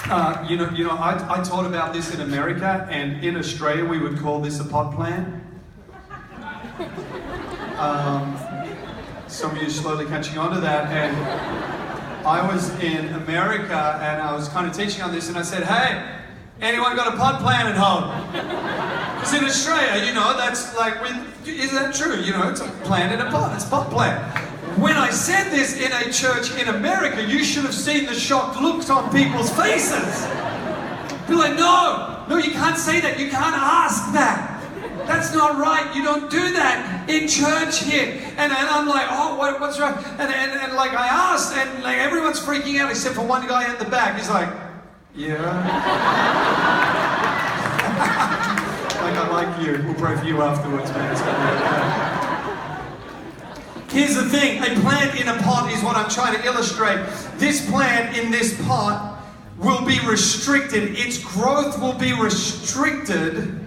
I taught about this in America, and in Australia we would call this a pot plant. Some of you are slowly catching on to that, and I was in America and I was kind of teaching on this, and I said, hey, anyone got a pot plant at home? Because in Australia, that's like, is that true? It's a plant in a pot, it's a pot plant. When I said this in a church in America, you should have seen the shocked looks on people's faces. Be like, no, you can't say that, you can't ask that. That's not right, you don't do that in church here. And I'm like, oh, what's wrong? And like I asked, and like everyone's freaking out except for one guy at the back. He's like, yeah. Like, I like you, we'll pray for you afterwards, man. It's gonna be okay. Here's the thing, a plant in a pot is what I'm trying to illustrate. This plant in this pot will be restricted. Its growth will be restricted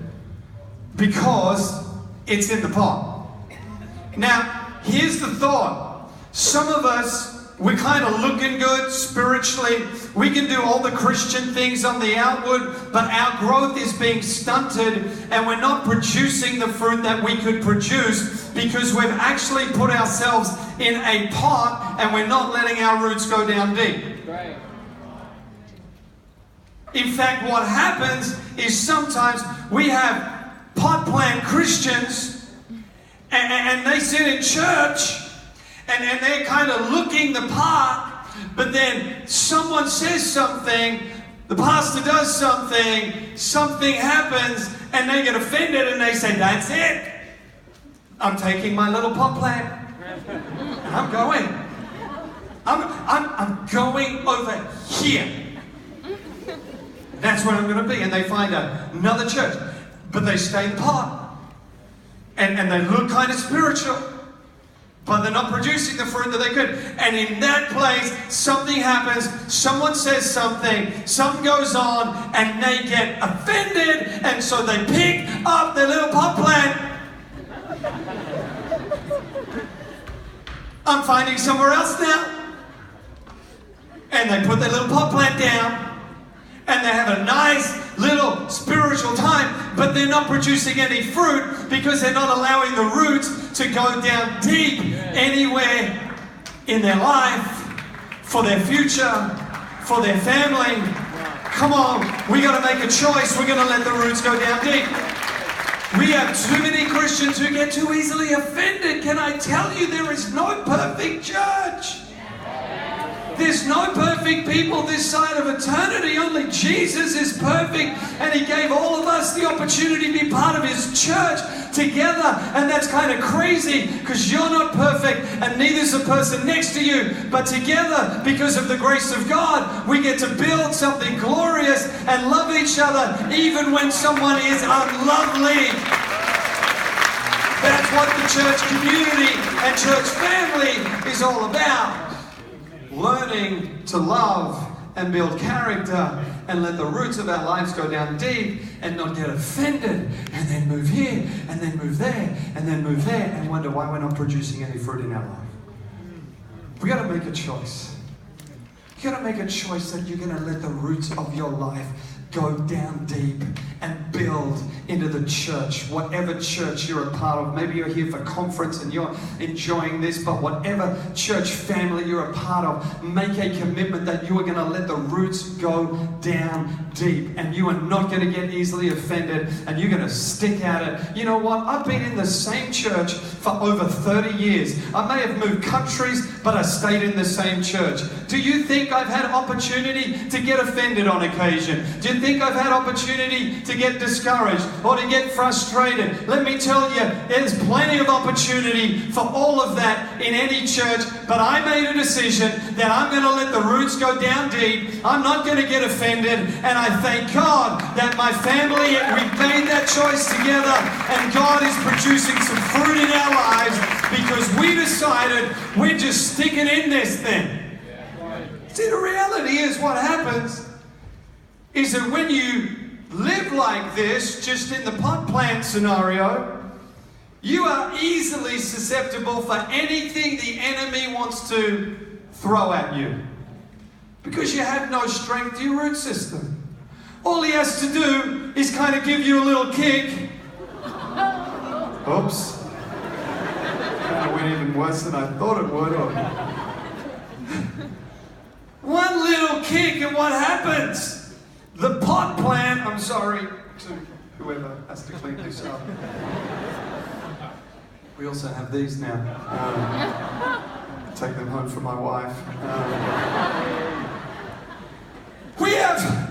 because it's in the pot. Now, here's the thought. Some of us, we're kind of looking good spiritually. We can do all the Christian things on the outward, but our growth is being stunted and we're not producing the fruit that we could produce because we've actually put ourselves in a pot and we're not letting our roots go down deep. Right. In fact, what happens is sometimes we have pot plant Christians and they sit in church and they're kind of looking the part, but then someone says something, the pastor does something happens, and they get offended and they say, that's it. I'm taking my little pot plant. I'm going. I'm going over here. That's where I'm going to be. And they find another church. But they stay in the pot. And they look kind of spiritual. But they're not producing the fruit that they could. And in that place, something happens. Someone says something goes on, and they get offended. And so they pick up their little pot plant. I'm finding somewhere else now. And they put their little pot plant down. And they have a nice little spiritual time, but they're not producing any fruit because they're not allowing the roots to go down deep anywhere in their life, for their future, for their family. Come on, we got to make a choice. We're going to let the roots go down deep. We have too many Christians who get too easily offended. Can I tell you, there is no perfect church. There's no perfect people this side of eternity. Only Jesus is perfect, and He gave all of us the opportunity to be part of His church together. And that's kind of crazy because you're not perfect and neither is the person next to you. But together, because of the grace of God, we get to build something glorious and love each other even when someone is unlovely. That's what the church community and church family is all about. Learning to love and build character and let the roots of our lives go down deep and not get offended and then move here and then move there and then move there and wonder why we're not producing any fruit in our life. We got to make a choice. You got to make a choice that you're going to let the roots of your life go down deep and build into the church, whatever church you're a part of. Maybe you're here for conference and you're enjoying this, but whatever church family you're a part of, make a commitment that you are going to let the roots go down deep and you are not going to get easily offended and you're going to stick at it. You know what? I've been in the same church for over 30 years. I may have moved countries, but I stayed in the same church. Do you think I've had opportunity to get offended on occasion? Do you think I've had opportunity to get discouraged or to get frustrated? Let me tell you, there's plenty of opportunity for all of that in any church, but I made a decision that I'm going to let the roots go down deep. I'm not going to get offended, and I thank God that my family, we've made that choice together, and God is producing some fruit in our lives because we decided we're just sticking in this thing. See, the reality is what happens is that when you live like this, just in the pot plant scenario, you are easily susceptible for anything the enemy wants to throw at you. Because you have no strength to your root system. All he has to do is kind of give you a little kick. Oops. It went even worse than I thought it would. One little kick and what happens? The pot plant, I'm sorry to whoever has to clean this up. We also have these now. Take them home for my wife. We have...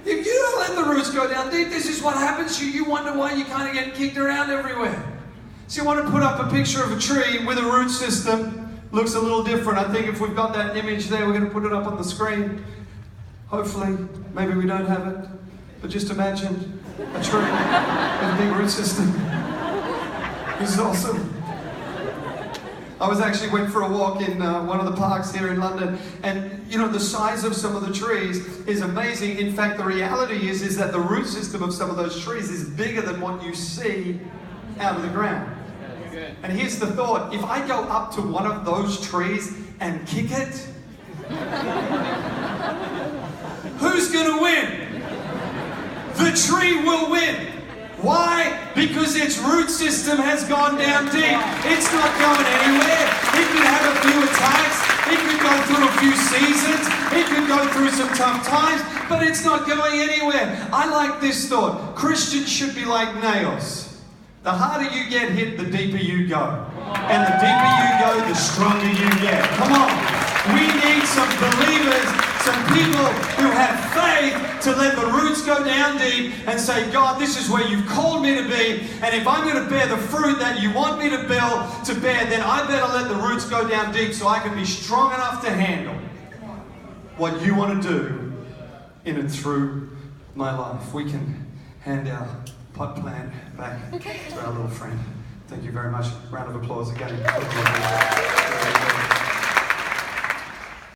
If you don't let the roots go down deep, this is what happens to you. You wonder why you kind of get kicked around everywhere. So you want to put up a picture of a tree with a root system. Looks a little different. I think if we've got that image there, we're going to put it up on the screen. Hopefully, maybe we don't have it. But just imagine a tree with a big root system. This is awesome. I went for a walk in one of the parks here in London, and you know, the size of some of the trees is amazing. In fact, the reality is that the root system of some of those trees is bigger than what you see out of the ground. And here's the thought, if I go up to one of those trees and kick it, who's gonna win? The tree will win. Why? Because its root system has gone down deep. It's not going anywhere. It could have a few attacks. It could go through a few seasons. It could go through some tough times, but it's not going anywhere. I like this thought. Christians should be like nails. The harder you get hit, the deeper you go. And the deeper you go, the stronger you get. Come on. We need some believers, some people who have faith to let the roots go down deep and say, God, this is where you've called me to be, and if I'm going to bear the fruit that you want me to bear, then I better let the roots go down deep so I can be strong enough to handle what you want to do in and through my life. We can hand our pot plant back to our little friend. Thank you very much. Round of applause again.